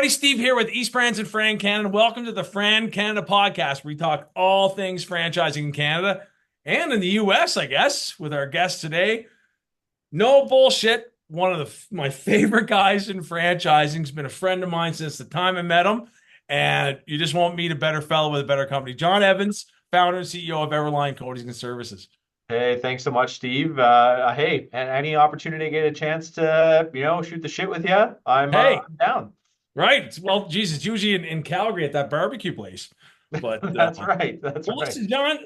everybody. Steve here with East Brands and FranCanada. Welcome to the FranCanada podcast, where we talk all things franchising in Canada and in the US, I guess, with our guest today. No bullshit. One of my favorite guys in franchising. Has been a friend of mine since the time I met him. And you just won't meet a better fellow with a better company. John Evans, founder and CEO of EverLine Coatings Services. Hey, thanks so much, Steve. Hey, any opportunity to get a chance to, shoot the shit with you, Hey, I'm down. right. Well, geez, it's usually in Calgary at that barbecue place. But That's right. That's well, right. listen, John,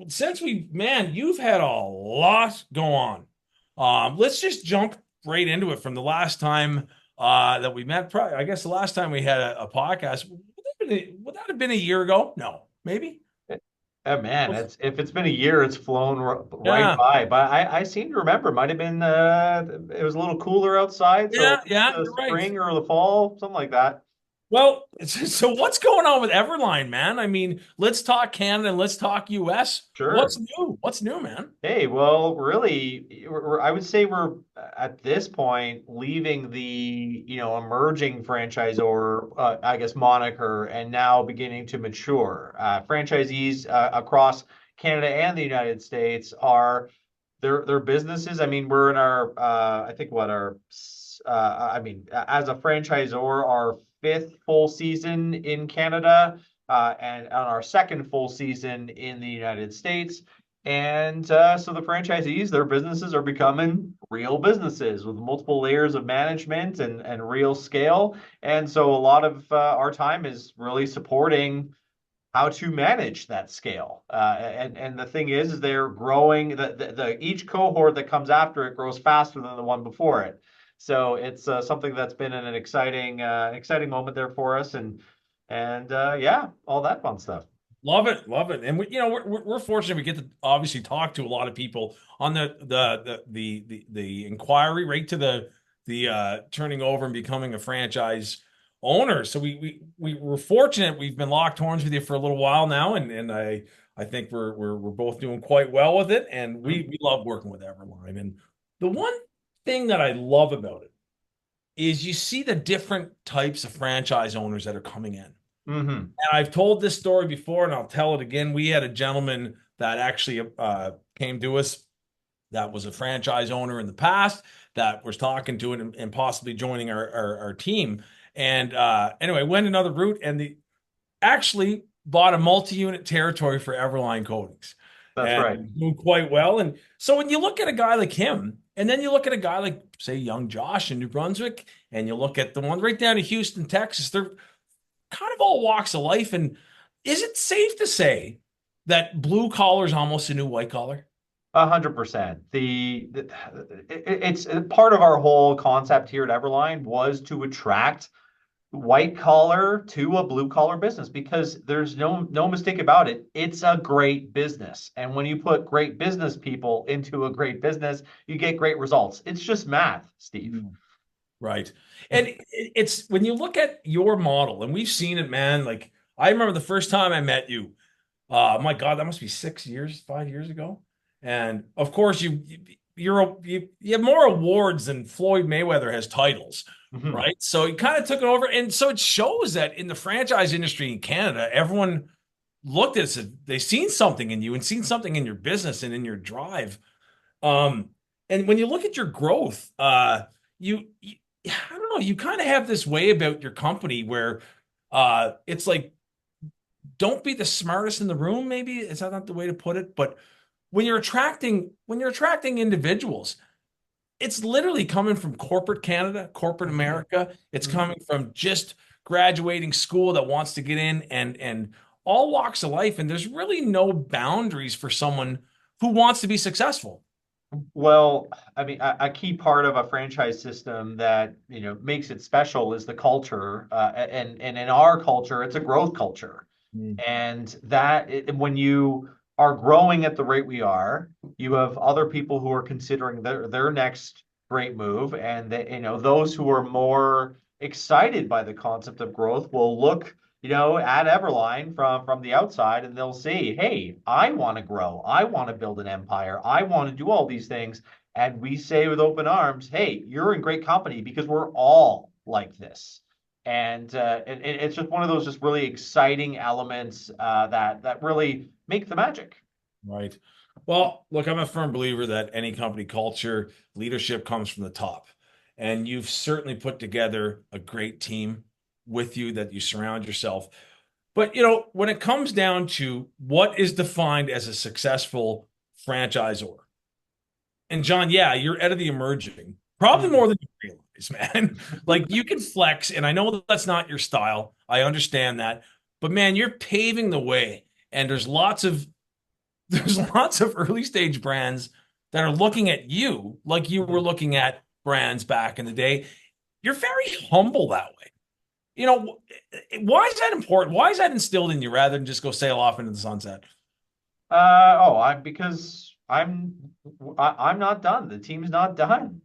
since you've had a lot go on. Let's just jump right into it from the last time that we met. Probably, I guess the last time we had a podcast, would that have been a year ago? No, maybe. Oh, man, if it's been a year, it's flown right Yeah, by. But I seem to remember, might have been it was a little cooler outside, so yeah, the you're right. spring or the fall, something like that. Well, so what's going on with Everline, man? I mean, let's talk Canada and let's talk US. Sure. What's new? What's new, man? Hey, well, really, I would say we're at this point leaving the, emerging franchisor, I guess, moniker and now beginning to mature. Franchisees across Canada and the United States are their businesses. I mean, we're in our, I think what I mean, as a franchisor, our fifth full season in Canada, and on our second full season in the United States. And so the franchisees, their businesses are becoming real businesses with multiple layers of management and real scale. And so a lot of our time is really supporting how to manage that scale. And the thing is they're growing. Each cohort that comes after it grows faster than the one before it. So it's something that's been an exciting moment there for us, and yeah, all that fun stuff. Love it, love it, and we're fortunate we get to obviously talk to a lot of people on the inquiry right to the turning over and becoming a franchise owner. So we're fortunate we've been locked horns with you for a little while now, and I think we're both doing quite well with it, and we love working with Everline. And the one thing that I love about it is you see the different types of franchise owners that are coming in. Mm-hmm. And I've told this story before, and I'll tell it again. We had a gentleman that actually came to us that was a franchise owner in the past that was talking to it and possibly joining our team. And anyway, went another route and the actually bought a multi-unit territory for Everline Coatings That's right. and doing quite well. And so when you look at a guy like him, and then you look at a guy like, say, young Josh in New Brunswick, and you look at the one right down to Houston, Texas, they're kind of all walks of life. And is it safe to say that blue collar is almost a new white collar? 100%. It's part of our whole concept here at Everline was to attract white collar to a blue collar business because there's no mistake about it. It's a great business. And when you put great business people into a great business, you get great results. It's just math, Steve. Mm. Right. And it's when you look at your model, and we've seen it, man. Like I remember the first time I met you. My God, that must be 6 years, 5 years ago. And of course, you have more awards than Floyd Mayweather has titles, Mhm. right? So you kind of took it over, and so it shows that in the franchise industry in Canada, everyone looked at it, said they seen something in you and seen something in your business and in your drive. Um, and when you look at your growth, you I don't know, you kind of have this way about your company where it's like don't be the smartest in the room, maybe is that not the way to put it? But when you're attracting individuals, it's literally coming from corporate Canada, corporate Mhm. America. It's Mhm. coming from just graduating school that wants to get in and all walks of life. And there's really no boundaries for someone who wants to be successful. Well, I mean, a key part of a franchise system that, makes it special is the culture. And in our culture, it's a growth culture. Mm. And when you are growing at the rate we are, you have other people who are considering their next great move, and those who are more excited by the concept of growth will look, at Everline from the outside, and they'll see, hey, I want to grow, I want to build an empire, I want to do all these things, and we say with open arms, hey, you're in great company because we're all like this. And it's just one of those just really exciting elements that really make the magic. Right. Well, look, I'm a firm believer that any company culture leadership comes from the top. And you've certainly put together a great team with you that you surround yourself. But, when it comes down to what is defined as a successful franchisor, and John, yeah, you're out of the emerging, probably Mhm. more than you realize, man. Like you can flex, and I know that that's not your style. I understand that. But man, you're paving the way. And there's lots of early stage brands that are looking at you like you were Mhm. looking at brands back in the day. You're very humble that way. Why is that important? Why is that instilled in you rather than just go sail off into the sunset? I'm because I'm not done. The team's not done.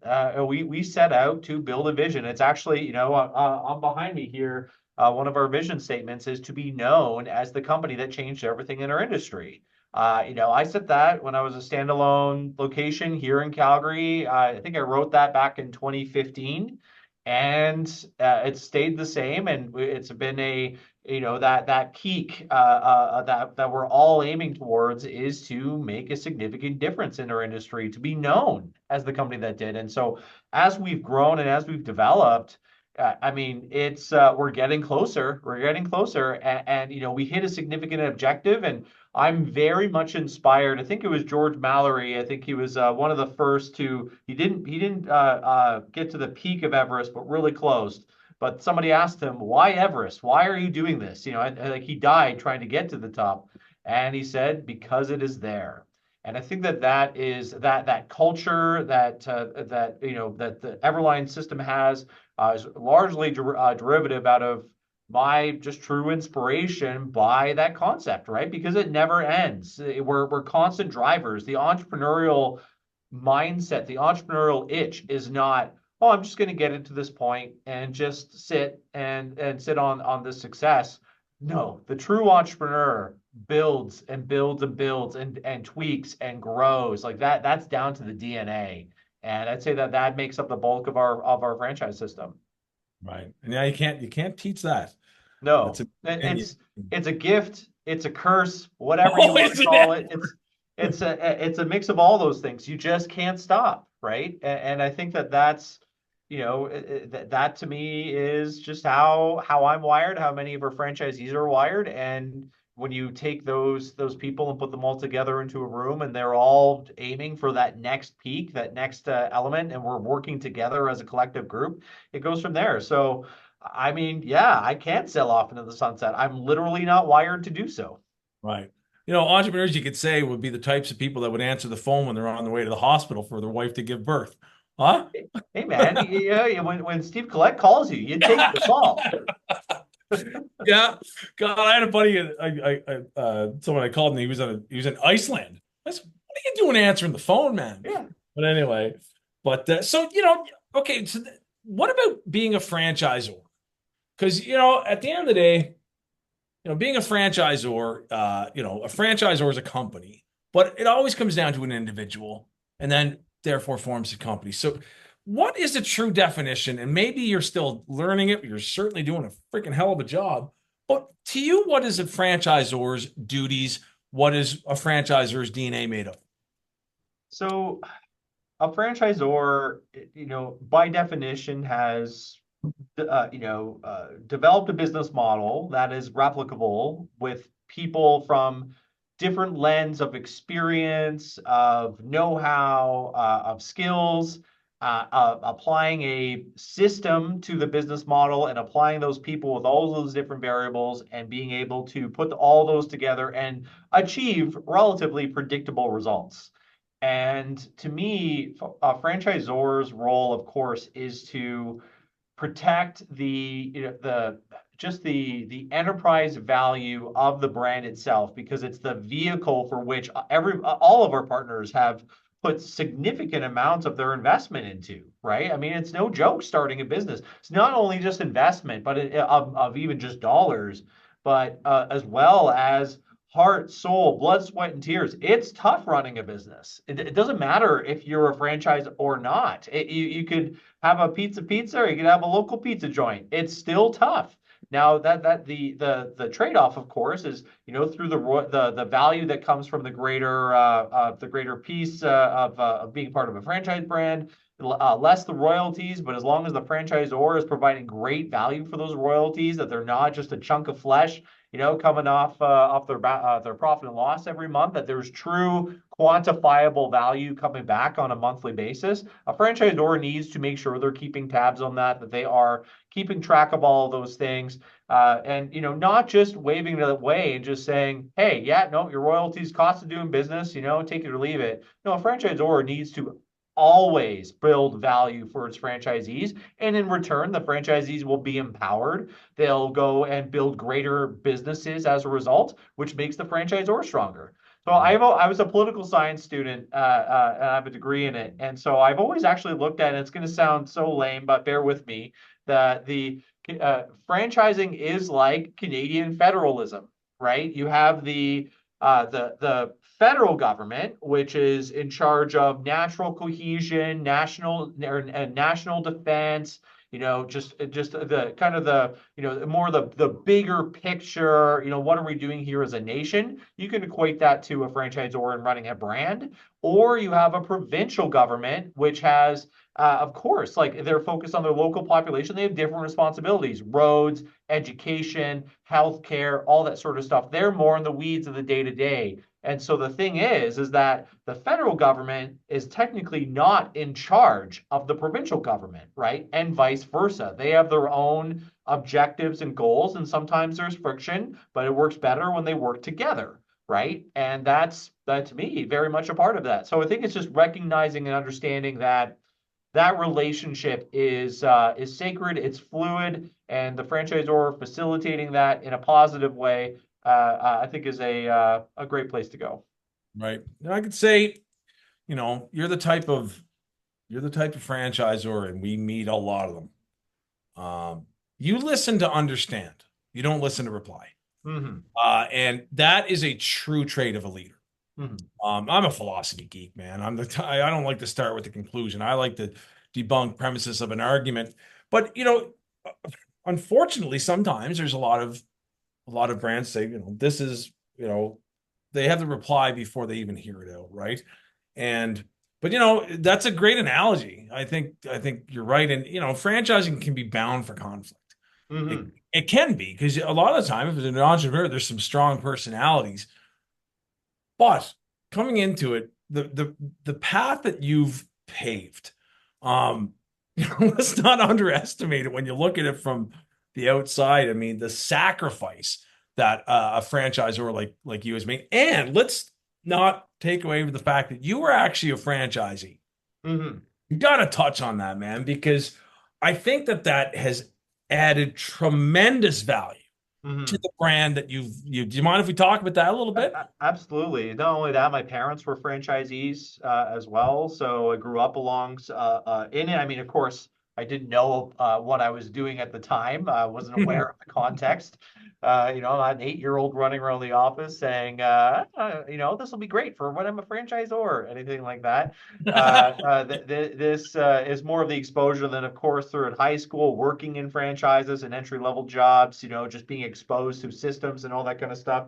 We set out to build a vision. It's actually, on behind me here. One of our vision statements is to be known as the company that changed everything in our industry. I said that when I was a standalone location here in Calgary. I think I wrote that back in 2015, and it stayed the same. And it's been that peak that we're all aiming towards is to make a significant difference in our industry, to be known as the company that did. And so, as we've grown and as we've developed, I mean, it's we're getting closer. We're getting closer, and we hit a significant objective. And I'm very much inspired. I think it was George Mallory. I think he was one of the first to. He didn't get to the peak of Everest, but really close. But somebody asked him, "Why Everest? Why are you doing this?" Like he died trying to get to the top, and he said, "Because it is there." And I think that is that culture that the Everline system has is largely derivative out of my just true inspiration by that concept, right? Because it never ends. We're constant drivers. The entrepreneurial mindset, the entrepreneurial itch is not, oh, I'm just going to get it to this point and just sit and sit on this success. No, the true entrepreneur builds and builds and builds and tweaks and grows like that. That's down to the DNA. And I'd say that makes up the bulk of our franchise system. Right. And yeah, you can't teach that. That's No, a and you, it's a gift, it's a curse, whatever you oh, want to isn't call it? it. It's a mix of all those things. You just can't stop, right? And I think that's that to me is just how I'm wired, how many of our franchisees are wired. And when you take those people and put them all together into a room, and they're all aiming for that next peak, that next element, and we're working together as a collective group, it goes from there. So. I mean, yeah, I can't sell off into the sunset. I'm literally not wired to do so. Right. Entrepreneurs you could say would be the types of people that would answer the phone when they're on their way to the hospital for their wife to give birth. Huh? Hey, man, yeah, when Steve Collette calls you, you take the call. Yeah. God, I had a buddy, someone I called and he was in Iceland. What are you doing answering the phone, man? Yeah. But anyway, so, okay. So what about being a franchisor? Because, at the end of the day, being a franchisor, a franchisor is a company, but it always comes down to an individual and then therefore forms a company. So, what is the true definition? And maybe you're still learning it, but you're certainly doing a freaking hell of a job. But to you, what is a franchisor's duties? What is a franchisor's DNA made of? So a franchisor, by definition, has developed a business model that is replicable with people from different lens of experience, of know-how, of skills, applying a system to the business model and applying those people with all those different variables and being able to put all those together and achieve relatively predictable results. And to me, a franchisor's role, of course, is to protect the enterprise value of the brand itself, because it's the vehicle for which all of our partners have put significant amounts of their investment into, right? I mean, it's no joke starting a business. It's not only just investment, but of even just dollars, but as well as heart, soul, blood, sweat, and tears. It's tough running a business. It doesn't matter if you're a franchise or not. You could have a pizza, or you could have a local pizza joint. It's still tough. Now the trade-off, of course, is through the value that comes from the greater piece of being part of a franchise brand, less the royalties, but as long as the franchisor is providing great value for those royalties, that they're not just a chunk of flesh, coming off their profit and loss every month, that there's true quantifiable value coming back on a monthly basis. A franchisor needs to make sure they're keeping tabs on that they are keeping track of all of those things, and not just waving it away and just saying, hey, yeah, no, your royalties, cost of doing business, take it or leave it. No, a franchisor needs to always build value for its franchisees. And in return, the franchisees will be empowered. They'll go and build greater businesses as a result, which makes the franchisor stronger. So I was a political science student, and I have a degree in it. And so I've always actually looked at, and it's going to sound so lame, but bear with me, that the franchising is like Canadian federalism, right? You have the federal government, which is in charge of natural cohesion, national defense, just the kind of more the bigger picture, what are we doing here as a nation? You can equate that to a franchisor and running a brand. Or you have a provincial government, which has, of course, like they're focused on their local population. They have different responsibilities: roads, education, healthcare, all that sort of stuff. They're more in the weeds of the day to day. And so the thing is that the federal government is technically not in charge of the provincial government, right? And vice versa. They have their own objectives and goals, and sometimes there's friction, but it works better when they work together, right? And that to me very much a part of that. So I think it's just recognizing and understanding that relationship is sacred, it's fluid, and the franchisor facilitating that in a positive way, I think is a great place to go. Right. And I could say, you're the type of franchisor, and we meet a lot of them. You listen to understand. You don't listen to reply. Mm-hmm. And that is a true trait of a leader. Mm-hmm. I'm a philosophy geek, man. I don't like to start with the conclusion. I like to debunk premises of an argument. But unfortunately, sometimes there's a lot of brands say, this is, they have to reply before they even hear it out, right? But that's a great analogy. I think you're right. And franchising can be bound for conflict. Mm-hmm. It can be, because a lot of the time, if it's an entrepreneur, there's some strong personalities. But coming into it, the path that you've paved, let's not underestimate it when you look at it from the outside. I mean, the sacrifice that a franchisor like you has made, and let's not take away with the fact that you were actually a franchisee. Mm-hmm. You got to touch on that, man, because I think that has added tremendous value to the brand that do you mind if we talk about that a little bit? Absolutely. Not only that, my parents were franchisees as well, so I grew up in it. I mean, of course, I didn't know what I was doing at the time. I wasn't aware of the context. I'm an 8-year-old running around the office saying, this will be great for when I'm a franchisor, anything like that. This is more of the exposure than, of course, through at high school, working in franchises and entry-level jobs, just being exposed to systems and all that kind of stuff.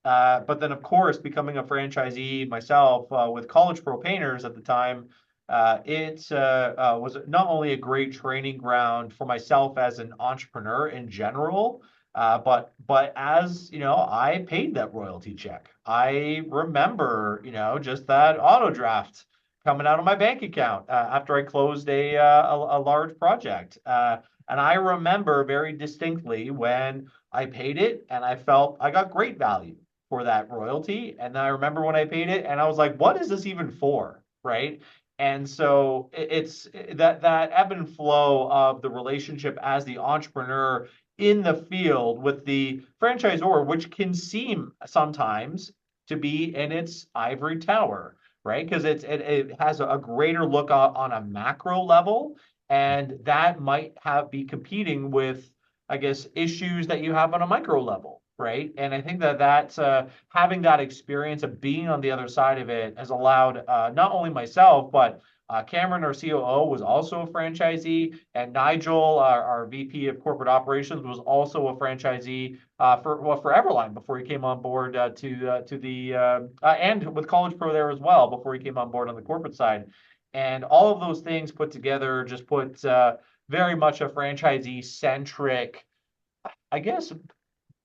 But then, of course, becoming a franchisee myself with College Pro Painters at the time, it was not only a great training ground for myself as an entrepreneur in general, but as I paid that royalty check. I remember, just that auto draft coming out of my bank account after I closed a large project. And I remember very distinctly when I paid it, and I felt I got great value for that royalty. And then I remember when I paid it, and I was like, what is this even for? Right. And so it's that ebb and flow of the relationship as the entrepreneur in the field with the franchisor, which can seem sometimes to be in its ivory tower, right? Because it has a greater look on a macro level, and that might be competing with, I guess, issues that you have on a micro level, right? And I think that having that experience of being on the other side of it has allowed not only myself, but Cameron, our COO, was also a franchisee, and Nigel, our VP of Corporate Operations, was also a franchisee for EverLine before he came on board to the and with College Pro there as well before he came on board on the corporate side. And all of those things put together just put very much a franchisee centric, I guess,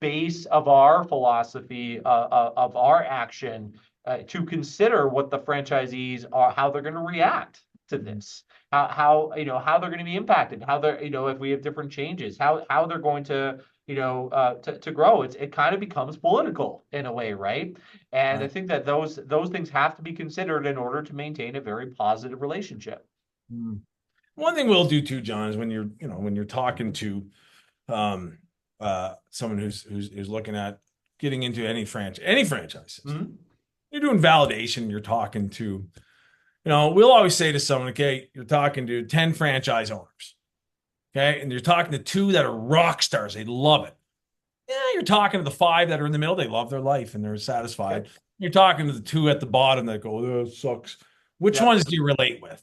base of our philosophy of our action to consider what the franchisees are, how they're going to react to this, how they're going to be impacted, how they're if we have different changes, how they're going to to grow. It kind of becomes political in a way, right? And I Right. think that those things have to be considered in order to maintain a very positive relationship. Mm. One thing we'll do too, John, is when you're talking to um someone who's looking at getting into any franchise system, Mhm. you're doing validation, you're talking to, we'll always say to someone, okay, you're talking to 10 franchise owners, okay, and you're talking to two that are rock stars, they love it. Yeah, you're talking to the five that are in the middle, they love their life and they're Yep. satisfied. You're talking to the two at the bottom that go, oh, it sucks. Which Yep. ones do you relate with?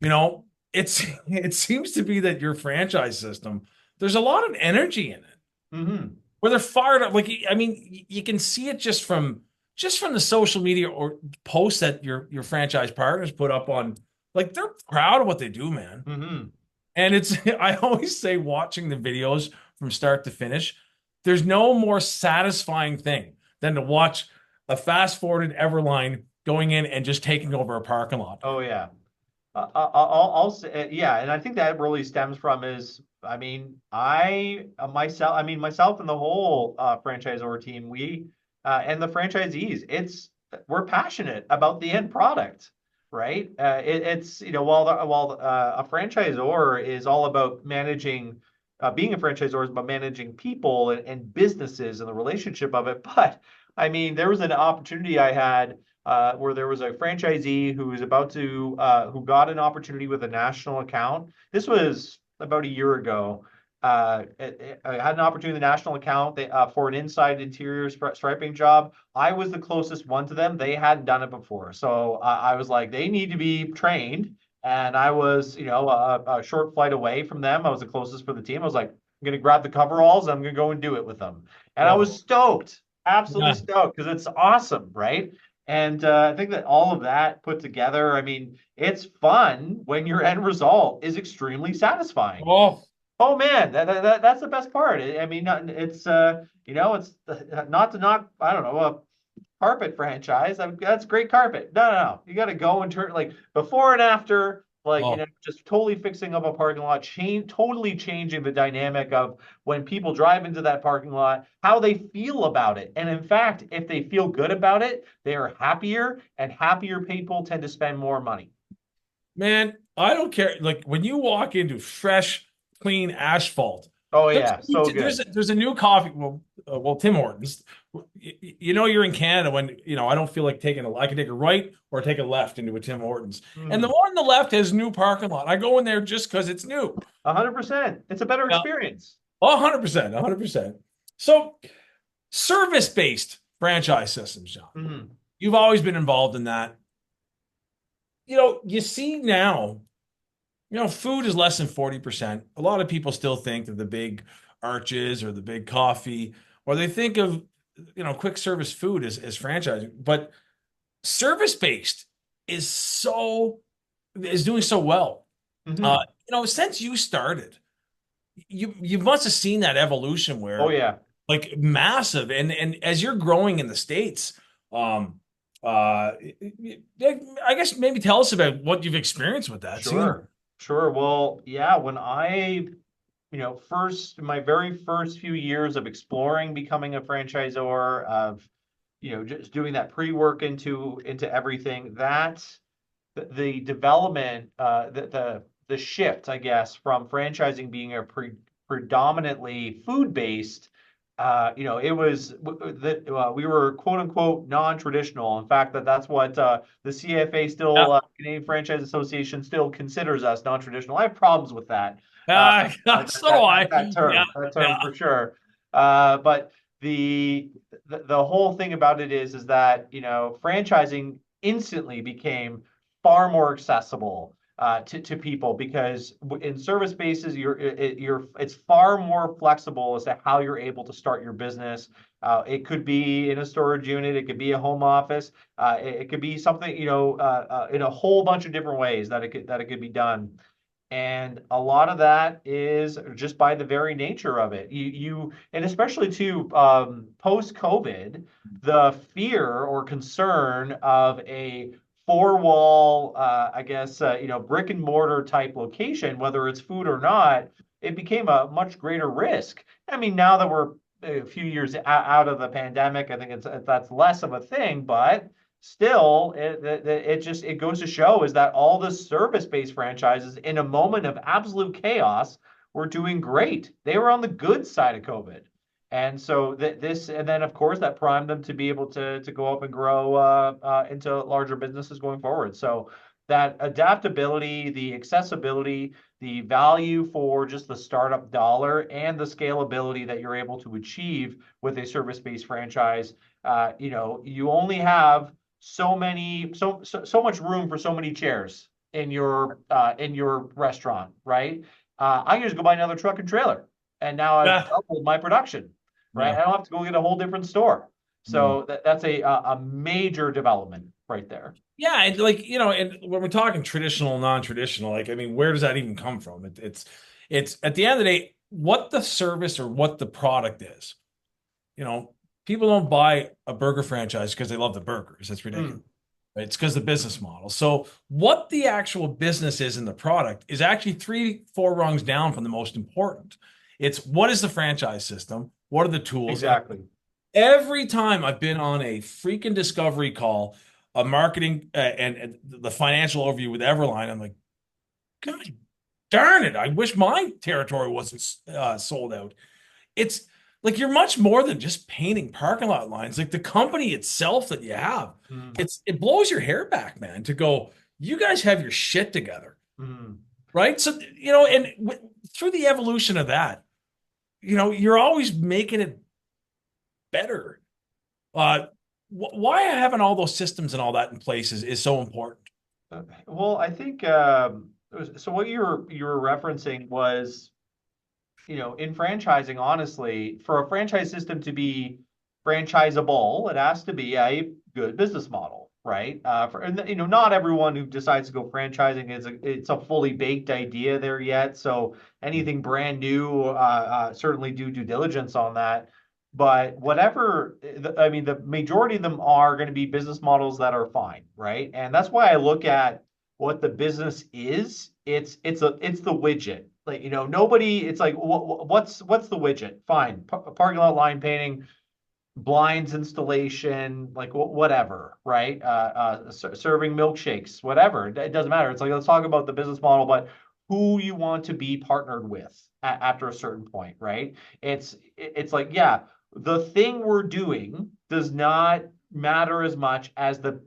You know, it seems to be that your franchise system, there's a lot of energy in it Hmm. where they're fired up. Like, I mean, you can see it just from the social media or posts that your franchise partners put up on, like they're proud of what they do, man. Hmm. And it's I always say watching the videos from start to finish, there's no more satisfying thing than to watch a fast forwarded Everline going in and just taking over a parking lot. Oh yeah. I'll say, yeah, and I think that really stems from is, I mean, myself and the whole franchisor team, and the franchisees, we're passionate about the end product, right? It's while a franchisor is all about managing, being a franchisor is about managing people and businesses and the relationship of it. But I mean, there was an opportunity I had where there was a franchisee who was who got an opportunity with a national account. This was about a year ago. I had an opportunity with a national account for an inside interior striping job. I was the closest one to them. They hadn't done it before. So I was like, they need to be trained. And I was, a short flight away from them. I was the closest for the team. I was like, I'm going to grab the coveralls. I'm going to go and do it with them. And I Oh, was stoked, absolutely yeah. stoked, because it's awesome, right? And I think that all of that put together, I mean, it's fun when your end result is extremely satisfying. Oh, Oh man, that's the best part. I mean, it's it's not to knock, I don't know, a carpet franchise. That's great carpet. No. You got to go and turn like before and after, like oh, just totally fixing up a parking lot, totally changing the dynamic of when people drive into that parking lot, how they feel about it. And in fact, if they feel good about it, they are happier, and happier people tend to spend more money. man, I don't care. Like when you walk into fresh, clean asphalt, Oh there's yeah, so good. there's a new coffee. Well, Tim Hortons. You're in Canada when I don't feel like I can take a right or take a left into a Tim Hortons, and the Mhm. one on the left has new parking lot. I go in there just because it's new. 100%. It's a better Yeah, experience. 100%, 100%. So service-based franchise systems, John. Mhm. You've always been involved in that. You see now. Food is less than 40%. A lot of people still think of the big arches or the big coffee, or they think of, quick service food as franchising. But service-based is is doing so well. Mhm. Since you started, you must have seen that evolution Oh where yeah. like massive and as you're growing in the States, um, I guess maybe tell us about what you've experienced with that. Seeing, Sure. Sure. Well, yeah, when my very first few years of exploring becoming a franchisor, of, just doing that pre-work into everything, the development, the shift, I guess, from franchising being a predominantly food-based, it was that we were quote unquote non-traditional. In fact, that's what the CFA yeah, still, Canadian Franchise Association, still considers us non-traditional. I have problems with that. so do I. That Yeah, term yeah. for sure. But the whole thing about it is that, franchising instantly became far more accessible to people because in service spaces it's far more flexible as to how you're able to start your business. It could be in a storage unit, it could be a home office, it could be something, in a whole bunch of different ways that it could be done. And a lot of that is just by the very nature of it. And especially too, post-COVID, the fear or concern of a four-wall, I guess, brick and mortar type location, whether it's food or not, it became a much greater risk. I mean, now that we're a few years out of the pandemic, I think that's less of a thing, but still, it goes to show is that all the service-based franchises in a moment of absolute chaos were doing great. They were on the good side of COVID. And so and then of course that primed them to be able to go up and grow into larger businesses going forward. So that adaptability, the accessibility, the value for just the startup dollar, and the scalability that you're able to achieve with a service-based franchise, you only have so much room for so many chairs in your restaurant, right? I can just go buy another truck and trailer, and now I've Yeah. doubled my production, right? Yeah. I don't have to go get a whole different store. Mm. So that's a major development right there. Yeah, and like, and when we're talking traditional, non-traditional, like, I mean, where does that even come from? It's at the end of the day, what the service or what the product is. You know, people don't buy a burger franchise because they love the burgers. That's ridiculous. Mm, Right? It's because the business model. So what the actual business is in the product is actually three, four rungs down from the most important. It's what is the franchise system? What are the tools? And exactly. every time I've been on a freaking discovery call, a marketing and the financial overview with EverLine, I'm like, God darn it! I wish my territory wasn't sold out. It's like you're much more than just painting parking lot lines. Like the company itself that you have, Mm, it blows your hair back, man. To go, you guys have your shit together, mm. right? So and through the evolution of that, you're always making it better. Uh, why having all those systems and all that in place is so important. Well, I think so. What you were referencing was, in franchising, honestly, for a franchise system to be franchisable, it has to be a good business model, right? And not everyone who decides to go franchising it's a fully baked idea there yet. So anything brand new, certainly do due diligence on that. But whatever, I mean, the majority of them are going to be business models that are fine, right? And that's why I look at what the business is. It's the widget. Like, nobody. It's like what's the widget? Fine, parking lot line painting, blinds installation, like whatever, right? Serving milkshakes, whatever. It doesn't matter. It's like, let's talk about the business model, but who you want to be partnered with after a certain point, right? It's like, yeah, the thing we're doing does not matter as much as the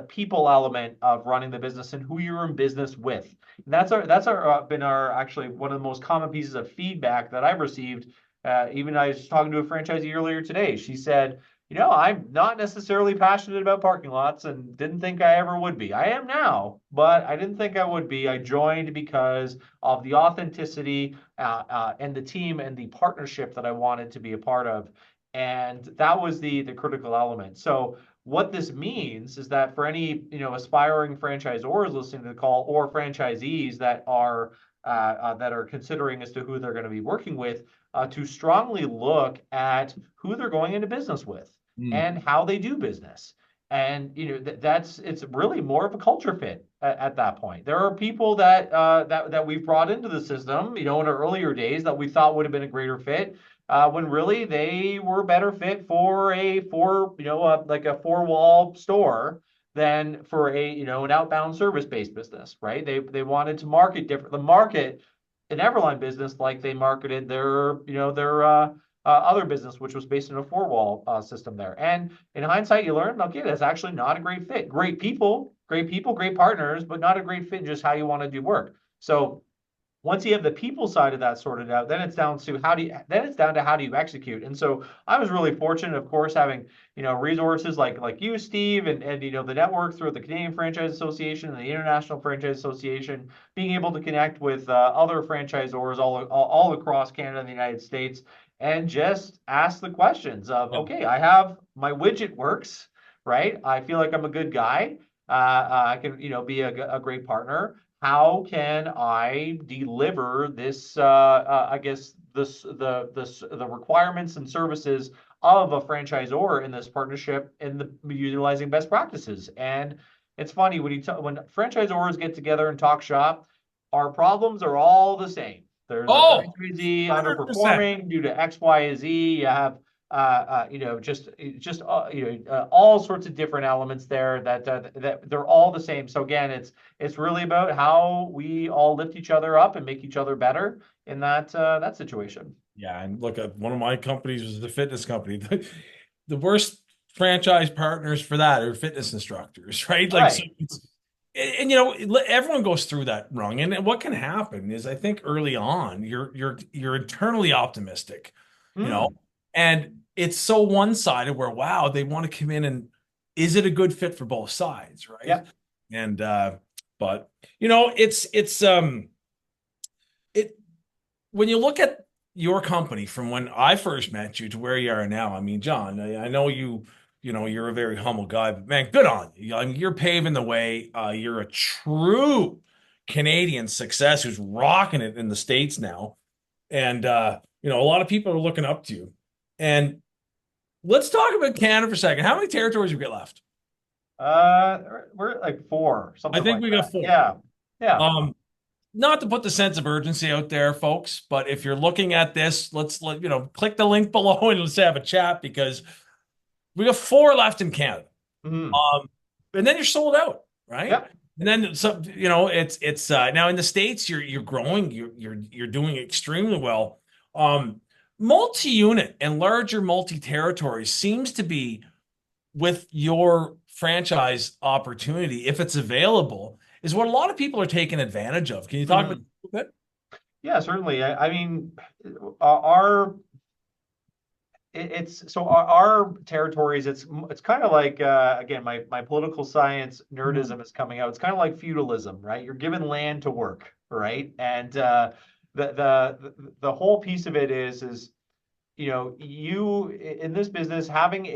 people element of running the business and who you're in business with. And that's been our actually one of the most common pieces of feedback that I've received. Even I was talking to a franchisee earlier today. She said, I'm not necessarily passionate about parking lots and didn't think I ever would be. I am now, but I didn't think I would be. I joined because of the authenticity and the team and the partnership that I wanted to be a part of. And that was the critical element. So what this means is that for any aspiring franchisors listening to the call, or franchisees that are considering as to who they're going to be working with, to strongly look at who they're going into business with Mm. and how they do business. And it's really more of a culture fit at that point. There are people that we've brought into the system, in our earlier days, that we thought would have been a greater fit, when really they were a better fit for like a four-wall store than for an outbound service-based business, right? They wanted to market different. The market an EverLine business like they marketed their other business, which was based in a four-wall system there. And in hindsight, you learn, okay, that's actually not a great fit. Great people, great partners, but not a great fit in just how you want to do work. So once you have the people side of that sorted out, then it's down to how do you execute. And so I was really fortunate, of course, having resources like you, Steve, and the network through the Canadian Franchise Association and the International Franchise Association, being able to connect with other franchisors all across Canada and the United States, and just ask the questions of, Yeah. okay, I have my widget works, right? I feel like I'm a good guy. I can, be a great partner. How can I deliver this? I guess the requirements and services of a franchisor in this partnership in the utilizing best practices. And it's funny when franchisors get together and talk shop, our problems are all the same. There's a Oh, franchisee 100%. underperforming due to X, Y, and Z. You have just all sorts of different elements there that they're all the same. So again, it's really about how we all lift each other up and make each other better in that situation. Yeah, and look, one of my companies was the fitness company. The worst franchise partners for that are fitness instructors, right? Like, so Right. it's, and everyone goes through that rung. And what can happen is, I think early on, you're internally optimistic, you know, Mm, and it's so one-sided where, wow, they want to come in and is it a good fit for both sides, right? yep. And but it when you look at your company from when I first met you to where you are now, I mean, John, I know you're a very humble guy, but man, good on you. I mean, you're paving the way. You're a true Canadian success who's rocking it in the States now. And a lot of people are looking up to you. And let's talk about Canada for a second. How many territories have you got left? Uh, we're at like four, I something think like we got that. four. Yeah. Yeah. Um, Not to put the sense of urgency out there, folks, but if you're looking at this, click the link below and let's have a chat because we got four left in Canada. Mm, Um, and then you're sold out, right? yep. And then it's now in the States, you're growing, you're doing extremely well. Um, Multi-unit and larger multi-territory seems to be with your franchise opportunity, if it's available, is what a lot of people are taking advantage of. Can you talk about Mm. that a bit? Yeah, certainly. I mean, our it's so our territories. It's kind of like again, my political science Mhm. nerdism is coming out. It's kind of like feudalism, right? You're given land to work, right? And the whole piece of it is you in this business having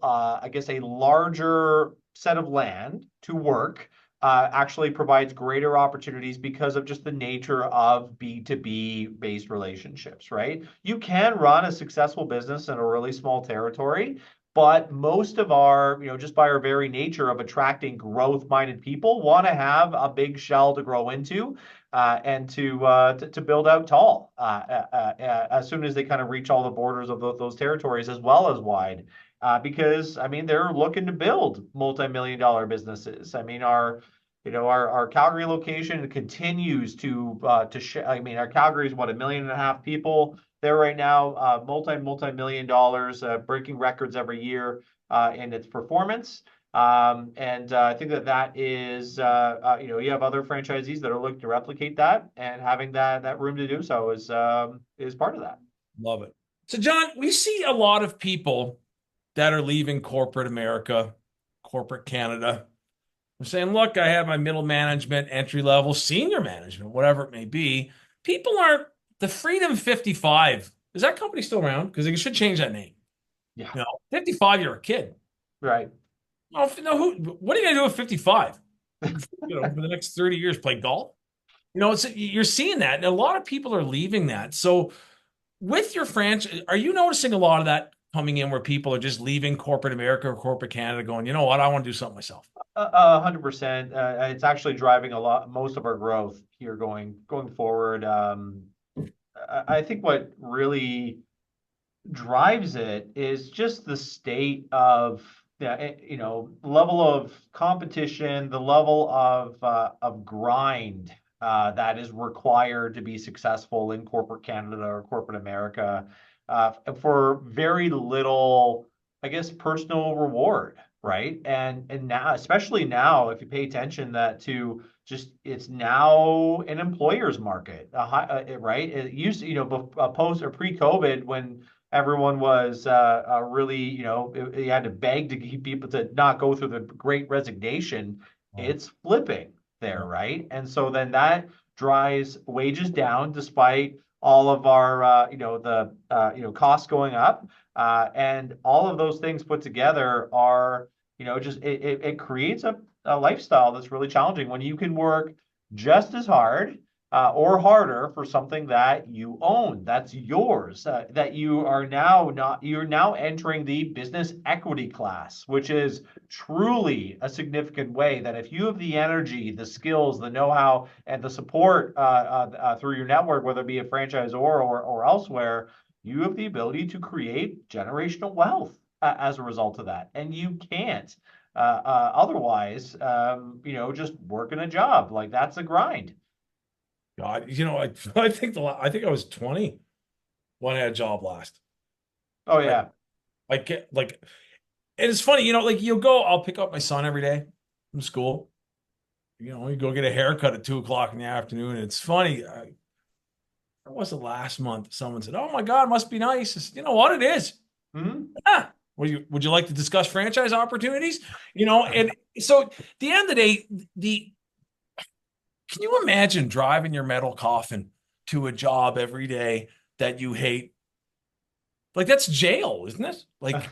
I guess a larger set of land to work actually provides greater opportunities because of just the nature of B2B based relationships, right? You can run a successful business in a really small territory, but most of our, just by our very nature of attracting growth minded people, want to have a big shell to grow into and to build out tall as soon as they kind of reach all the borders of those territories as well as wide. Because I mean they're looking to build multi-million-dollar businesses. I mean our Calgary location continues I mean our Calgary is what, 1.5 million people there right now, multi-million dollars, breaking records every year in its performance. And I think that is, you have other franchisees that are looking to replicate that, and having that room to do so is part of that. Love it. So, John, we see a lot of people that are leaving corporate America, corporate Canada. They're saying, look, I have my middle management, entry level, senior management, whatever it may be. People aren't the Freedom 55. Is that company still around? Because they should change that name. Yeah, 55, you're a kid. right. No, no, what are you going to do at 55? For the next 30 years, play golf? You're seeing that. And a lot of people are leaving that. So, with your franchise, are you noticing a lot of that coming in where people are just leaving corporate America or corporate Canada going, you know what, I want to do something myself? 100%. It's actually driving most of our growth here going forward. I think what really drives it is just the state of level of competition, the level of grind that is required to be successful in corporate Canada or corporate America for very little, I guess, personal reward. right? And now, especially now, if you pay attention that to just it's now an employer's market, right? It used to, post or pre-COVID when everyone was really, you had to beg to keep people to not go through the great resignation. Oh, It's flipping there, yeah. right? And so then that drives wages down despite all of our, costs going up. And all of those things put together are, it creates a lifestyle that's really challenging when you can work just as hard or harder for something that you own, that's yours, that you are now not, you're now entering the business equity class, which is truly a significant way that if you have the energy, the skills, the know-how, and the support through your network, whether it be a franchisor or elsewhere, you have the ability to create generational wealth as a result of that. And you can't otherwise, just working a job. Like that's a grind. God, I think I was 20 when I had a job last. Oh, Like, yeah. like, and it's funny, like I'll pick up my son every day from school. You go get a haircut at 2 o'clock in the afternoon. And it's funny. It was the last month. Someone said, "Oh my God, must be nice." I said, you know what it is? Hmm. Ah, would you like to discuss franchise opportunities? And so at the end of the day, the can you imagine driving your metal coffin to a job every day that you hate? Like that's jail, isn't it? Like,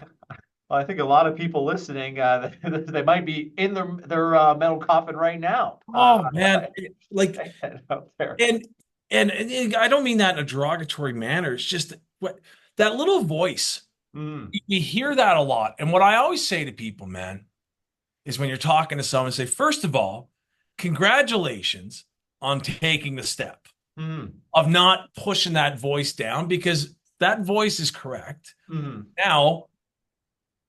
Well, I think a lot of people listening, they might be in their metal coffin right now. oh man, like, Out there. and and I don't mean that in a derogatory manner. It's just what that little voice. Mm, You hear that a lot. And what I always say to people, man, is when you're talking to someone, say, first of all, congratulations on taking the step mm, of not pushing that voice down because that voice is correct. mm. Now,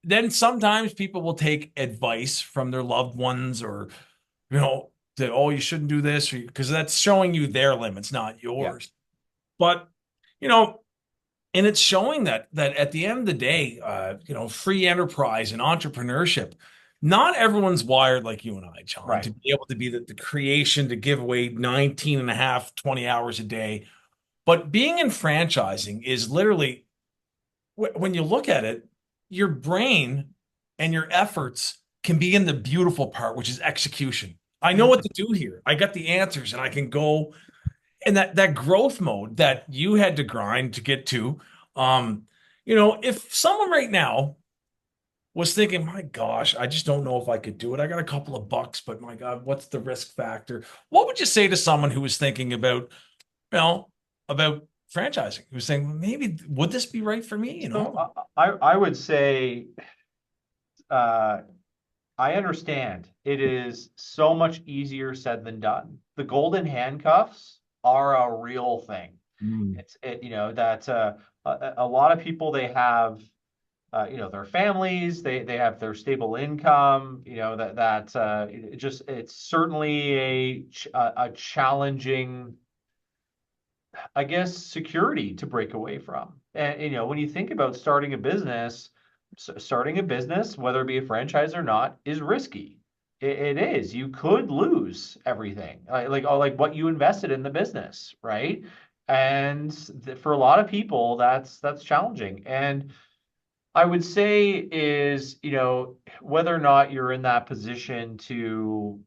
then sometimes people will take advice from their loved ones or, that, oh, you shouldn't do this because that's showing you their limits, not Yeah. yours. But, you know, and it's showing that at the end of the day, free enterprise and entrepreneurship, not everyone's wired like you and I, John, Right. to be able to be the creation to give away 19 and a half, 20 hours a day. But being in franchising is literally, when you look at it, your brain and your efforts can be in the beautiful part, which is execution. I know what Mm. to do here. I got the answers and I can go and that growth mode that you had to grind to get to. um if someone right now was thinking, my gosh, I just don't know if I could do it, I got a couple of bucks, but my God, what's the risk factor? What would you say to someone who was thinking about franchising, who's saying, well, maybe would this be right for me? So I would say uh, I understand it is so much easier said than done. The golden handcuffs are a real thing. Mm. That a lot of people they have their families, they have their stable income, it's certainly a challenging, I guess, security to break away from. And when you think about starting a business, whether it be a franchise or not, is risky. It is. You could lose everything, like what you invested in the business, right? And for a lot of people, that's challenging. And I would say is, whether or not you're in that position to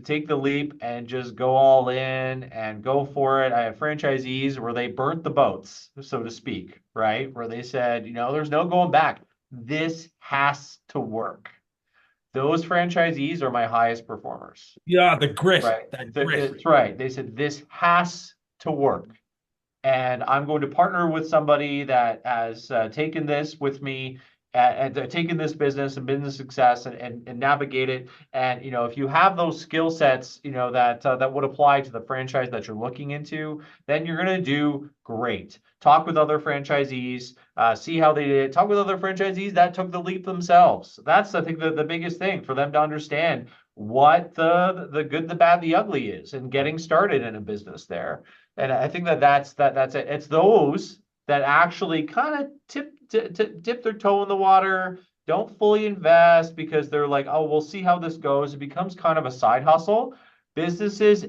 take the leap and just go all in and go for it. I have franchisees where they burnt the boats, so to speak, right? Where they said, there's no going back. This has to work. Those franchisees are my highest performers, Yeah, the grit, right? that grit. It's right. They said this has to work, and I'm going to partner with somebody that has taken this with me and taken this business and business success and navigate it. And if you have those skill sets, that would apply to the franchise that you're looking into, then you're going to do great. Talk with other franchisees, see how they did. Talk with other franchisees that took the leap themselves. That's, I think, the biggest thing for them to understand what the good, the bad, the ugly is, and getting started in a business there. And I think that's it. It's those that actually kind of to dip their toe in the water, don't fully invest because they're like, oh, we'll see how this goes. It becomes kind of a side hustle. Businesses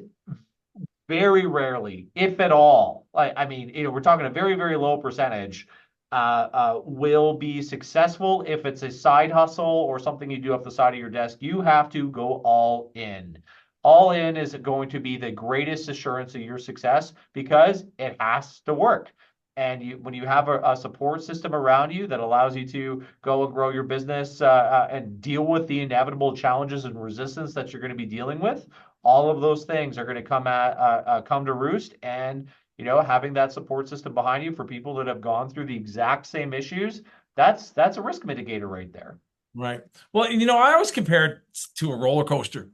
very rarely, if at all, like I mean, we're talking a very, very low percentage, will be successful if it's a side hustle or something you do off the side of your desk. You have to go all in. All in is going to be the greatest assurance of your success because it has to work. And when you have a support system around you that allows you to go and grow your business and deal with the inevitable challenges and resistance that you're going to be dealing with, all of those things are going to come to roost. And having that support system behind you for people that have gone through the exact same issues, that's a risk mitigator right there. Right. Well, I always compare it to a roller coaster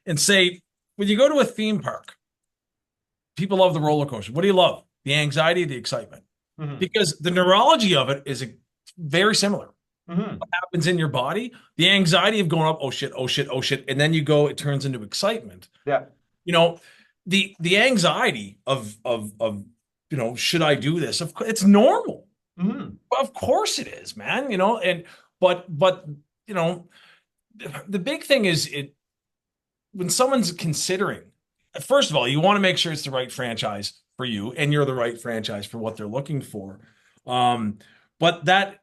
and say, when you go to a theme park, people love the roller coaster. What do you love? The anxiety, the excitement, Mm-hmm. because the neurology of it is very similar. Mm-hmm. What happens in your body, the anxiety of going up, oh shit, oh shit, oh shit, and then you go, it turns into excitement. Yeah. You know, the anxiety of should I do this? Of course, it's normal. Mm-hmm. Of course it is, man. And but you know, the big thing is when someone's considering, first of all, you want to make sure it's the right franchise for you and you're the right franchise for what they're looking for. Um, but that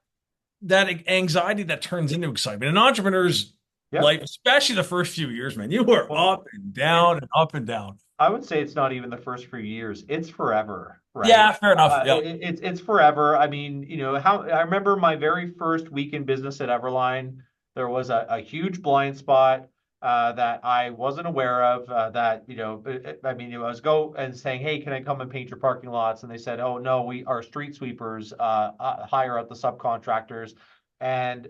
anxiety that turns into excitement. An entrepreneur's Yeah. life, especially the first few years, man, you are Well, up and it, down and up and down. I would say it's not even the first few years. It's forever, right? Yeah, fair enough. Yeah. It's forever. I mean, how I remember my very first week in business at EverLine, there was a huge blind spot that I wasn't aware of. I mean, I was go and saying, "Hey, can I come and paint your parking lots?" And they said, "Oh no, we are street sweepers. Hire out the subcontractors." And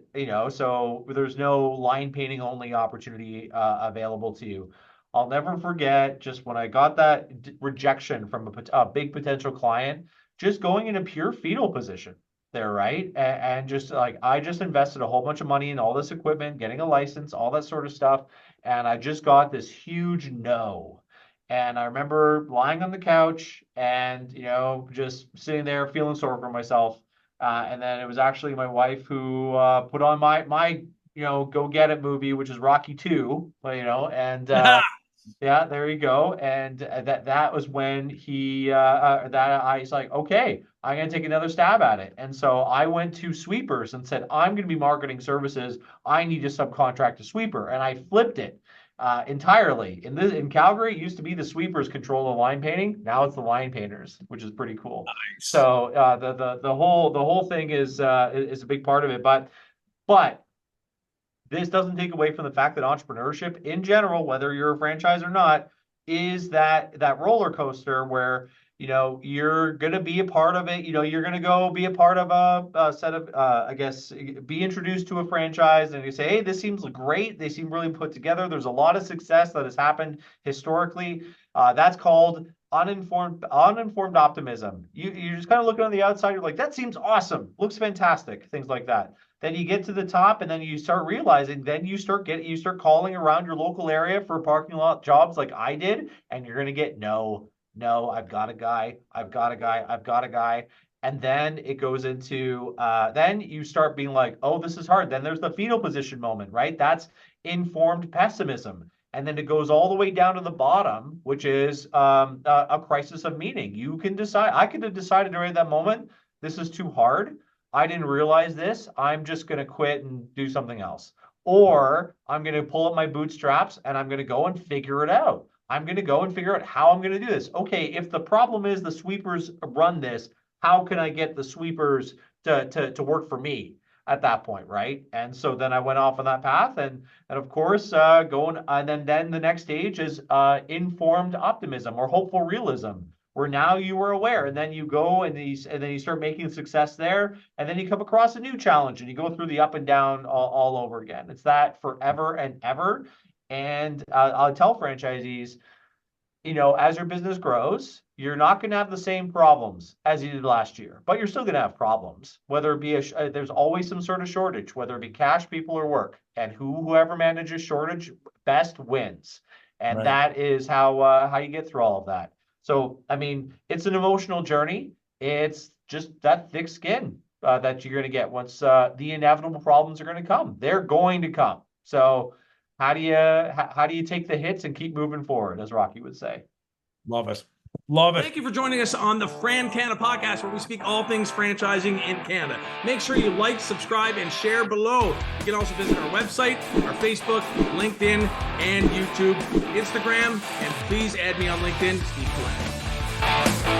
so there's no line painting only opportunity available to you. I'll never forget just when I got that rejection from a big potential client, just going in a pure fetal position there, right? And just like I just invested a whole bunch of money in all this equipment, getting a license, all that sort of stuff. And I just got this huge no. And I remember lying on the couch and, just sitting there feeling sorry for myself. And then it was actually my wife who put on my go get it movie, which is Rocky 2, and yeah, there you go. And that was when that I was like, okay, I'm gonna take another stab at it. And so I went to sweepers and said, I'm gonna be marketing services. I need to subcontract a sweeper, and I flipped it entirely. In Calgary, it used to be the sweepers control the line painting. Now it's the line painters, which is pretty cool. Nice. So the whole thing is a big part of it, but this doesn't take away from the fact that entrepreneurship in general, whether you're a franchise or not, is that roller coaster where you're going to be a part of it. You're going to go be a part of a set of I guess be introduced to a franchise and you say, hey, this seems great, they seem really put together, there's a lot of success that has happened historically. That's called uninformed optimism. You're just kind of looking on the outside, you're like, that seems awesome, looks fantastic, things like that. Then you get to the top and then you start realizing, then you start calling around your local area for parking lot jobs like I did, and you're going to get no, no, I've got a guy, I've got a guy, I've got a guy. And then it goes into then you start being like, oh, this is hard. Then there's the fetal position moment, right? That's informed pessimism. And then it goes all the way down to the bottom, which is a crisis of meaning. You can decide, I could have decided during that moment, this is too hard, I didn't realize this, I'm just going to quit and do something else. Or I'm going to pull up my bootstraps and I'm going to go and figure it out. I'm going to go and figure out how I'm going to do this. Okay, if the problem is the sweepers run this, how can I get the sweepers to work for me at that point, right? And so then I went off on that path, and of course, going and then the next stage is informed optimism or hopeful realism, where now you are aware, and then you go and then you start making success there, and then you come across a new challenge, and you go through the up and down all over again. It's that forever and ever. And I'll tell franchisees, as your business grows, you're not going to have the same problems as you did last year, but you're still going to have problems. Whether it be there's always some sort of shortage, whether it be cash, people, or work, and whoever manages shortage best wins. And Right. that is how you get through all of that. So, I mean, it's an emotional journey. It's just that thick skin. that you're going to get once the inevitable problems are going to come. They're going to come. So how do you take the hits and keep moving forward, as Rocky would say? Love it. Love it. Thank you for joining us on the FranCanada podcast, where we speak all things franchising in Canada. Make sure you like, subscribe, and share below. You can also visit our website, our Facebook, LinkedIn, and YouTube, Instagram, and please add me on LinkedIn, Steve Collette.